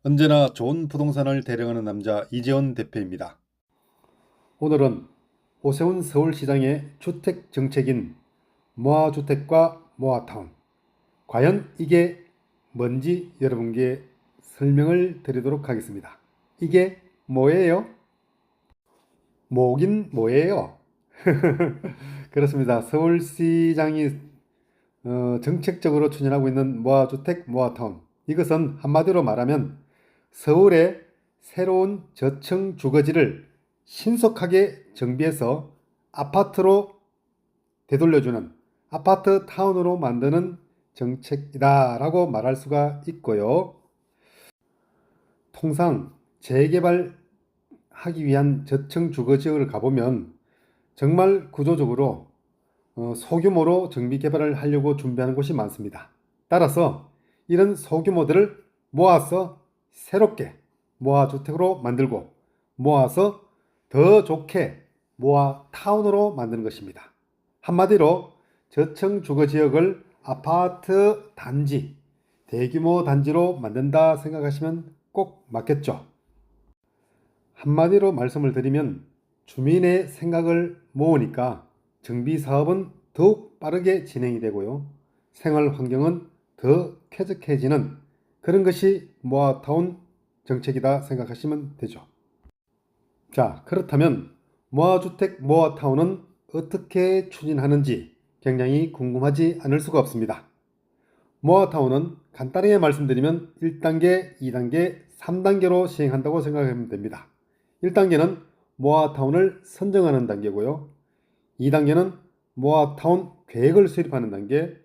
언제나 좋은 부동산을 대령하는 남자 이재원 대표입니다. 오늘은 오세훈 서울시장의 주택 정책인 모아주택과 모아타운, 과연 이게 뭔지 여러분께 설명을 드리도록 하겠습니다. 이게 뭐예요? 뭐긴 뭐예요? 그렇습니다. 서울시장이 정책적으로 추진하고 있는 모아주택, 모아타운, 이것은 한마디로 말하면 서울의 새로운 저층 주거지를 신속하게 정비해서 아파트로 되돌려주는, 아파트 타운으로 만드는 정책이다라고 말할 수가 있고요. 통상 재개발하기 위한 저층 주거지역을 가보면 정말 구조적으로 소규모로 정비 개발을 하려고 준비하는 곳이 많습니다. 따라서 이런 소규모들을 모아서 새롭게 모아주택으로 만들고 모아서 더 좋게 모아타운으로 만드는 것입니다. 한마디로 저층 주거지역을 아파트 단지, 대규모 단지로 만든다 생각하시면 꼭 맞겠죠. 한마디로 말씀을 드리면 주민의 생각을 모으니까 정비 사업은 더욱 빠르게 진행이 되고요. 생활 환경은 더 쾌적해지는 그런 것이 모아타운 정책이다 생각하시면 되죠. 자, 그렇다면 모아주택 모아타운은 어떻게 추진하는지 굉장히 궁금하지 않을 수가 없습니다. 모아타운은 간단하게 말씀드리면 1단계, 2단계, 3단계로 시행한다고 생각하면 됩니다. 1단계는 모아타운을 선정하는 단계고요. 2단계는 모아타운 계획을 수립하는 단계,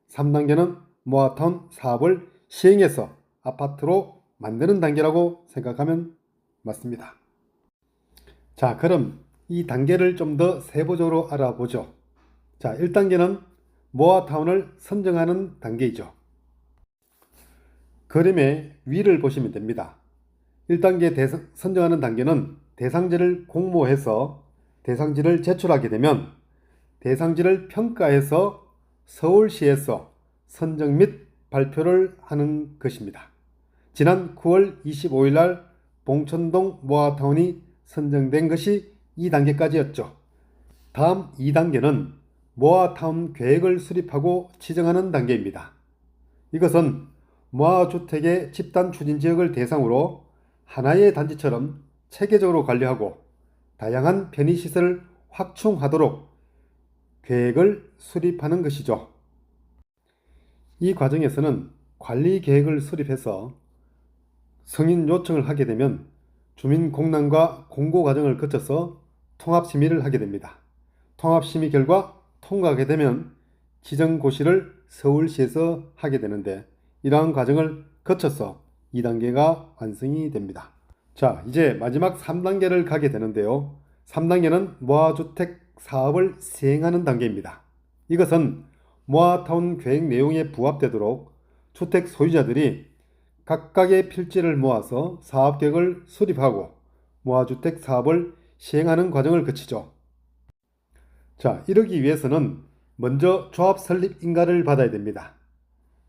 3단계는 모아타운 사업을 시행해서 아파트로 만드는 단계라고 생각하면 맞습니다. 자, 그럼 이 단계를 좀 더 세부적으로 알아보죠. 자, 1단계는 모아타운을 선정하는 단계이죠. 그림의 위를 보시면 됩니다. 1단계 선정하는 단계는 대상지를 공모해서 대상지를 제출하게 되면 대상지를 평가해서 서울시에서 선정 및 발표를 하는 것입니다. 지난 9월 25일 날 봉천동 모아타운이 선정된 것이 2단계까지였죠. 다음 2단계는 모아타운 계획을 수립하고 지정하는 단계입니다. 이것은 모아주택의 집단 추진 지역을 대상으로 하나의 단지처럼 체계적으로 관리하고 다양한 편의시설을 확충하도록 계획을 수립하는 것이죠. 이 과정에서는 관리 계획을 수립해서 승인 요청을 하게 되면 주민 공람과 공고 과정을 거쳐서 통합심의를 하게 됩니다. 통합심의 결과 통과하게 되면 지정고시를 서울시에서 하게 되는데 이러한 과정을 거쳐서 2단계가 완성이 됩니다. 자, 이제 마지막 3단계를 가게 되는데요. 3단계는 모아주택 사업을 시행하는 단계입니다. 이것은 모아타운 계획 내용에 부합되도록 주택 소유자들이 각각의 필지를 모아서 사업계획을 수립하고 모아주택 사업을 시행하는 과정을 거치죠. 자, 이러기 위해서는 먼저 조합 설립 인가를 받아야 됩니다.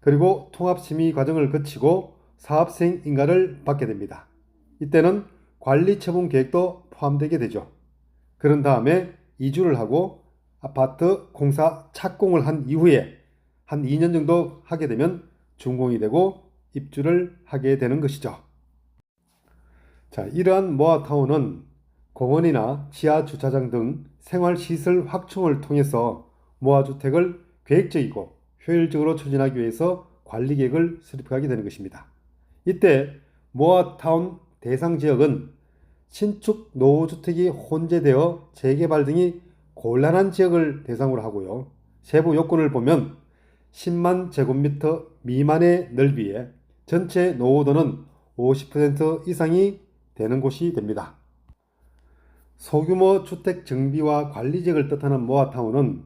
그리고 통합심의 과정을 거치고 사업 시행 인가를 받게 됩니다. 이때는 관리처분 계획도 포함되게 되죠. 그런 다음에 이주를 하고 아파트 공사 착공을 한 이후에 한 2년 정도 하게 되면 준공이 되고 입주를 하게 되는 것이죠. 자, 이러한 모아타운은 공원이나 지하 주차장 등 생활시설 확충을 통해서 모아주택을 계획적이고 효율적으로 추진하기 위해서 관리계획을 수립하게 되는 것입니다. 이때 모아타운 대상 지역은 신축 노후주택이 혼재되어 재개발 등이 곤란한 지역을 대상으로 하고요. 세부 요건을 보면 10만 제곱미터 미만의 넓이에 전체 노후도는 50% 이상이 되는 곳이 됩니다. 소규모 주택 정비와 관리 지역을 뜻하는 모아타운은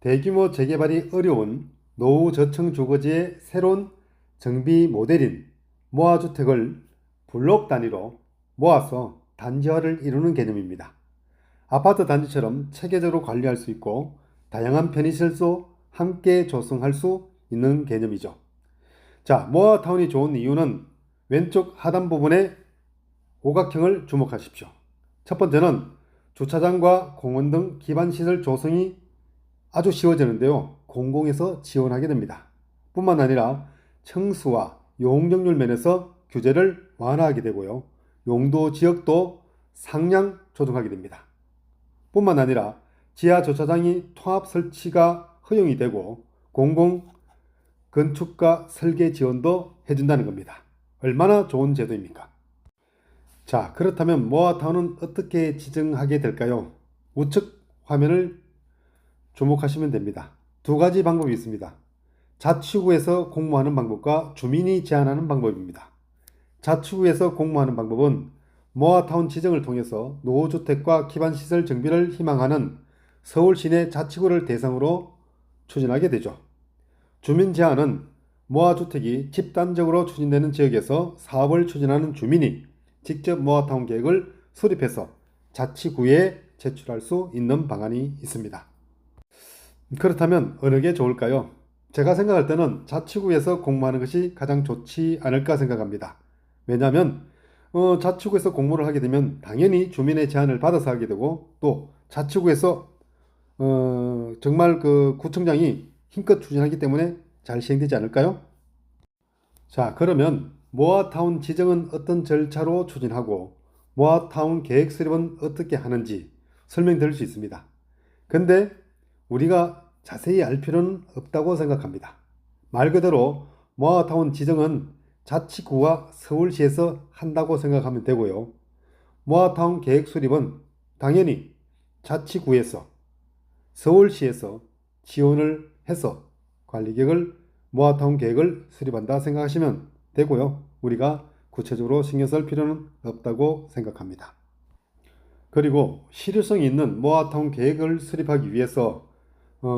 대규모 재개발이 어려운 노후 저층 주거지의 새로운 정비 모델인 모아주택을 블록 단위로 모아서 단지화를 이루는 개념입니다. 아파트 단지처럼 체계적으로 관리할 수 있고 다양한 편의시설도 함께 조성할 수 있는 개념이죠. 자, 모아타운이 좋은 이유는 왼쪽 하단 부분의 오각형을 주목하십시오. 첫 번째는 주차장과 공원 등 기반시설 조성이 아주 쉬워지는데요. 공공에서 지원하게 됩니다. 뿐만 아니라 청수와 용적률 면에서 규제를 완화하게 되고요. 용도 지역도 상향 조정하게 됩니다. 뿐만 아니라 지하 주차장이 통합 설치가 허용이 되고 공공 건축과 설계 지원도 해준다는 겁니다. 얼마나 좋은 제도입니까? 자, 그렇다면 모아타운은 어떻게 지정하게 될까요? 우측 화면을 주목하시면 됩니다. 두 가지 방법이 있습니다. 자치구에서 공모하는 방법과 주민이 제안하는 방법입니다. 자치구에서 공모하는 방법은 모아타운 지정을 통해서 노후주택과 기반시설 정비를 희망하는 서울시내 자치구를 대상으로 추진하게 되죠. 주민 제안은 모아주택이 집단적으로 추진되는 지역에서 사업을 추진하는 주민이 직접 모아타운 계획을 수립해서 자치구에 제출할 수 있는 방안이 있습니다. 그렇다면 어느 게 좋을까요? 제가 생각할 때는 자치구에서 공모하는 것이 가장 좋지 않을까 생각합니다. 왜냐하면 자치구에서 공모를 하게 되면 당연히 주민의 제안을 받아서 하게 되고 또 자치구에서 정말 그 구청장이 힘껏 추진하기 때문에 잘 시행되지 않을까요? 자, 그러면 모아타운 지정은 어떤 절차로 추진하고 모아타운 계획 수립은 어떻게 하는지 설명드릴 수 있습니다. 근데 우리가 자세히 알 필요는 없다고 생각합니다. 말 그대로 모아타운 지정은 자치구와 서울시에서 한다고 생각하면 되고요. 모아타운 계획 수립은 당연히 자치구에서 서울시에서 지원을 해서 관리계획을 모아타운 계획을 수립한다 생각하시면 되고요. 우리가 구체적으로 신경 쓸 필요는 없다고 생각합니다. 그리고 실효성이 있는 모아타운 계획을 수립하기 위해서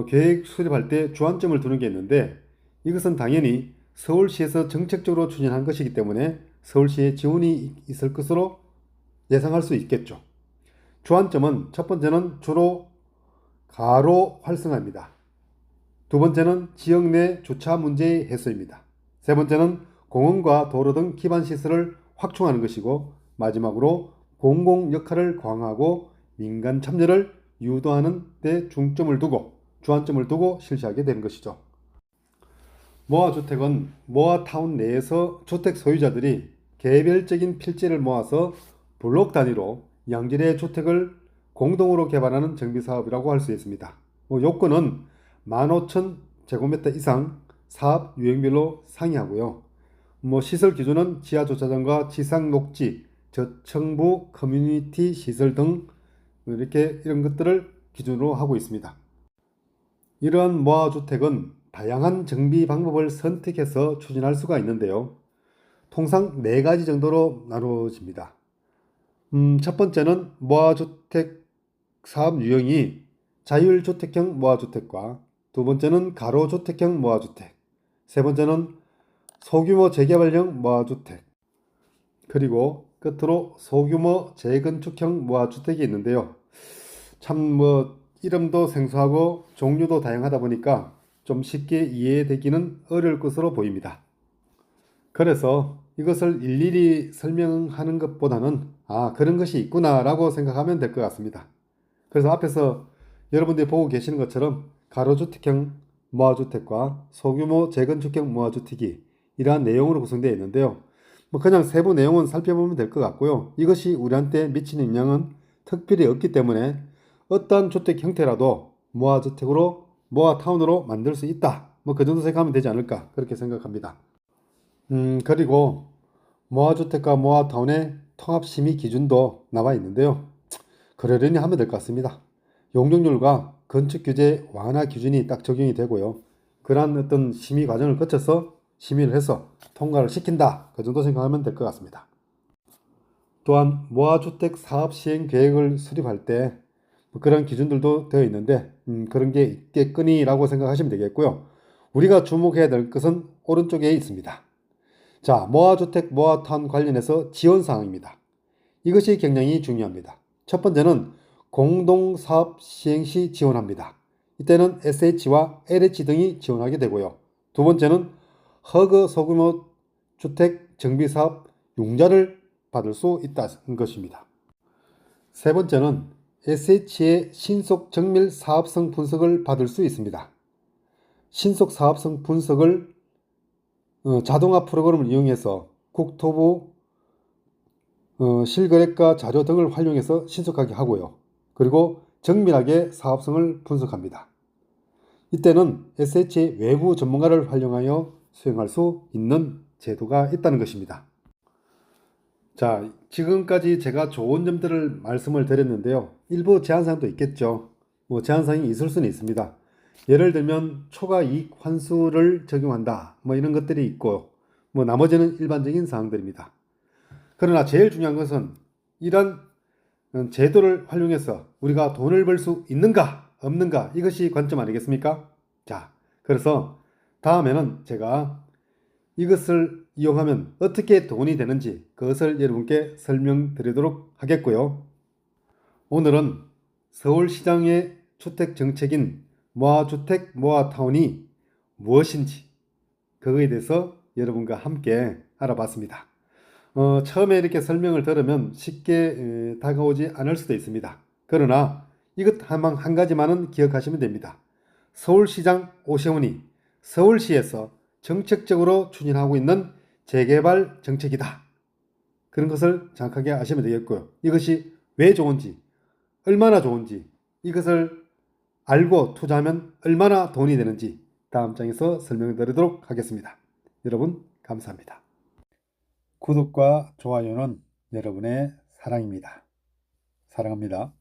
계획 수립할 때 주안점을 두는 게 있는데 이것은 당연히 서울시에서 정책적으로 추진한 것이기 때문에 서울시의 지원이 있을 것으로 예상할 수 있겠죠. 주안점은 첫 번째는 주로 가로 활성화입니다. 두 번째는 지역 내 주차 문제의 해소입니다. 세 번째는 공원과 도로 등 기반 시설을 확충하는 것이고 마지막으로 공공 역할을 강화하고 민간 참여를 유도하는 데 중점을 두고 주안점을 두고 실시하게 되는 것이죠. 모아주택은 모아타운 내에서 주택 소유자들이 개별적인 필지를 모아서 블록 단위로 양질의 주택을 공동으로 개발하는 정비사업이라고 할 수 있습니다. 요건은 15,000제곱미터 이상 사업 유형별로 상이하고요. 시설 기준은 지하주차장과 지상 녹지, 저층부 커뮤니티 시설 등 이런 것들을 기준으로 하고 있습니다. 이러한 모아주택은 다양한 정비 방법을 선택해서 추진할 수가 있는데요. 통상 4가지 정도로 나누어집니다. 첫 번째는 모아주택 사업 유형이 자율주택형 모아주택과 두 번째는 가로주택형 모아주택, 세 번째는 소규모 재개발형 모아주택, 그리고 끝으로 소규모 재건축형 모아주택이 있는데요. 참 이름도 생소하고 종류도 다양하다 보니까 좀 쉽게 이해되기는 어려울 것으로 보입니다. 그래서 이것을 일일이 설명하는 것보다는 그런 것이 있구나 라고 생각하면 될 것 같습니다. 그래서 앞에서 여러분들이 보고 계시는 것처럼 가로주택형 모아주택과 소규모 재건축형 모아주택이 이러한 내용으로 구성되어 있는데요. 그냥 세부 내용은 살펴보면 될 것 같고요. 이것이 우리한테 미치는 영향은 특별히 없기 때문에 어떠한 주택 형태라도 모아주택으로 모아타운으로 만들 수 있다. 그 정도 생각하면 되지 않을까 그렇게 생각합니다. 그리고 모아주택과 모아타운의 통합심의 기준도 나와 있는데요. 그러려니 하면 될 것 같습니다. 용적률과 건축규제 완화 기준이 딱 적용이 되고요. 그러한 어떤 심의 과정을 거쳐서 심의를 해서 통과를 시킨다. 그 정도 생각하면 될 것 같습니다. 또한 모아주택 사업 시행 계획을 수립할 때 그런 기준들도 되어 있는데 그런 게 있겠거니라고 생각하시면 되겠고요. 우리가 주목해야 될 것은 오른쪽에 있습니다. 자, 모아주택 모아타운 관련해서 지원사항입니다. 이것이 굉장히 중요합니다. 첫 번째는 공동사업 시행 시 지원합니다. 이때는 SH와 LH 등이 지원하게 되고요. 두 번째는 허그 소규모 주택 정비사업 융자를 받을 수 있다는 것입니다. 세 번째는 SH의 신속 정밀 사업성 분석을 받을 수 있습니다. 신속 사업성 분석을 자동화 프로그램을 이용해서 국토부 실거래가 자료 등을 활용해서 신속하게 하고요. 그리고 정밀하게 사업성을 분석합니다. 이때는 SH의 외부 전문가를 활용하여 수행할 수 있는 제도가 있다는 것입니다. 자, 지금까지 제가 좋은 점들을 말씀을 드렸는데요. 일부 제한사항도 있겠죠. 제한사항이 있을 수는 있습니다. 예를 들면 초과 이익 환수를 적용한다. 이런 것들이 있고, 나머지는 일반적인 사항들입니다. 그러나 제일 중요한 것은 이런 제도를 활용해서 우리가 돈을 벌 수 있는가 없는가, 이것이 관점 아니겠습니까? 자, 그래서 다음에는 제가 이것을 이용하면 어떻게 돈이 되는지 그것을 여러분께 설명드리도록 하겠고요. 오늘은 서울시장의 주택정책인 모아주택 모아타운이 무엇인지 그거에 대해서 여러분과 함께 알아봤습니다. 처음에 이렇게 설명을 들으면 쉽게 다가오지 않을 수도 있습니다. 그러나 이것 한 가지만은 기억하시면 됩니다. 서울시장 오세훈이 서울시에서 정책적으로 추진하고 있는 재개발 정책이다. 그런 것을 정확하게 아시면 되겠고요. 이것이 왜 좋은지, 얼마나 좋은지, 이것을 알고 투자하면 얼마나 돈이 되는지 다음 장에서 설명드리도록 하겠습니다. 여러분 감사합니다. 구독과 좋아요는 여러분의 사랑입니다. 사랑합니다.